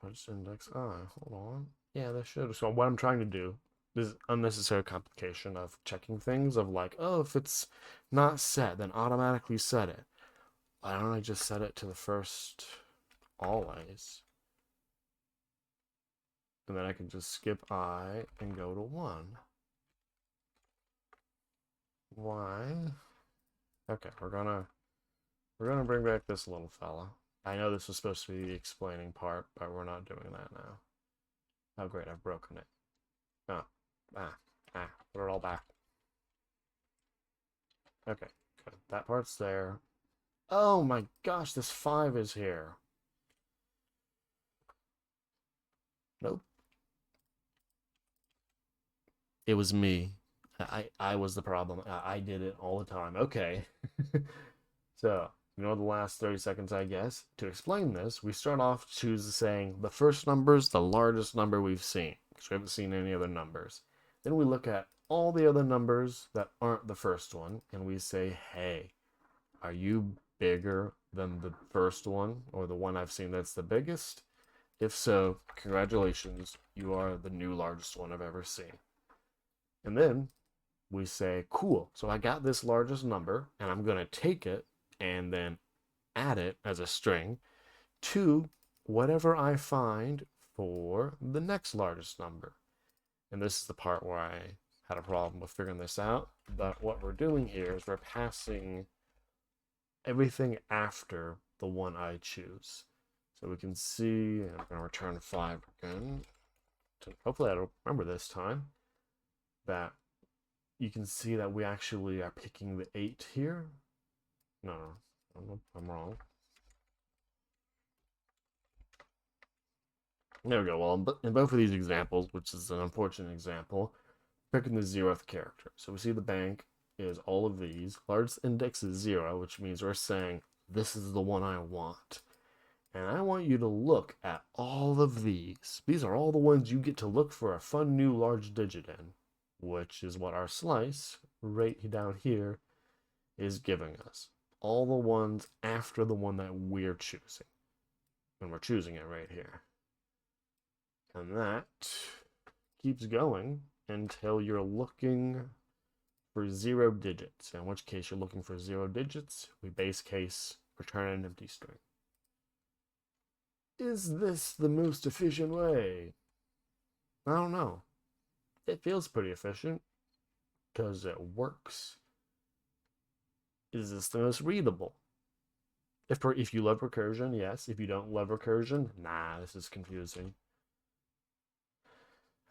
What's index I? Hold on. Yeah, that should. So what I'm trying to do is unnecessary complication of checking things of like, oh, if it's not set, then automatically set it. Why don't I just set it to the first always? And then I can just skip I and go to 1. Why? Okay, we're gonna bring back this little fella. I know this was supposed to be the explaining part, but we're not doing that now. Oh great, I've broken it. Oh, put it all back. Okay, good. That part's there. Oh my gosh, this 5 is here. Nope. It was me. I was the problem. I did it all the time. Okay. So, the last 30 seconds, I guess. To explain this, we start off saying the first number is the largest number we've seen, because we haven't seen any other numbers. Then we look at all the other numbers that aren't the first one, and we say, hey, are you bigger than the first one, or the one I've seen that's the biggest? If so, congratulations, you are the new largest one I've ever seen. And then we say, cool, so I got this largest number, and I'm going to take it and then add it as a string to whatever I find for the next largest number. And this is the part where I had a problem with figuring this out. But what we're doing here is we're passing everything after the one I choose. So we can see, I'm going to return 5 again. Hopefully I don't remember this time. That you can see that we actually are picking the 8 here. No, I'm wrong. There we go. Well, in both of these examples, which is an unfortunate example, picking the 0th character. So we see the bank is all of these. Largest index is 0, which means we're saying this is the one I want. And I want you to look at all of these. These are all the ones you get to look for a fun new large digit in, which is what our slice right down here is giving us. All the ones after the one that we're choosing. And we're choosing it right here. And that keeps going until you're looking for 0 digits. In which case you're looking for 0 digits, we base case return an empty string. Is this the most efficient way? I don't know. It feels pretty efficient because it works. Is this the most readable? If you love recursion, yes. If you don't love recursion, nah, this is confusing.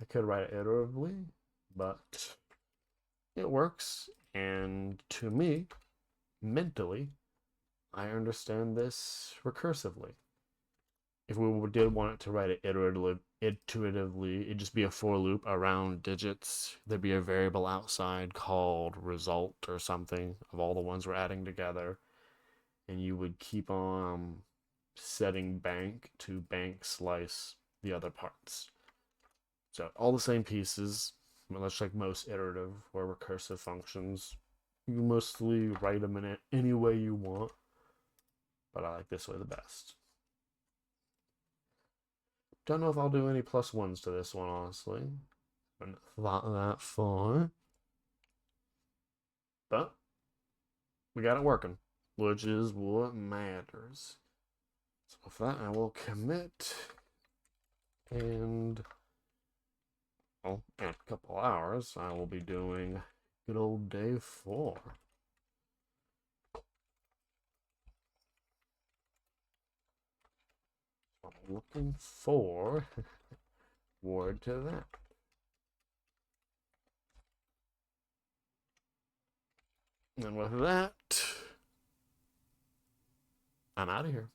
I could write it iteratively, but it works. And to me, mentally, I understand this recursively. If we did want it to write it iteratively, it'd just be a for loop around digits. There'd be a variable outside called result or something of all the ones we're adding together. And you would keep on setting bank to bank slice the other parts. So all the same pieces, much like most iterative or recursive functions. You can mostly write them in any way you want, but I like this way the best. Don't know if I'll do any +1s to this one, honestly. Haven't thought that far. But we got it working, which is what matters. So with that, I will commit. And well, in a couple hours, I will be doing good old day 4. I'm looking forward to that. And with that, I'm out of here.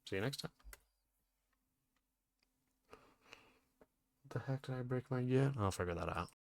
See you next time. What the heck did I break my get? I'll figure that out.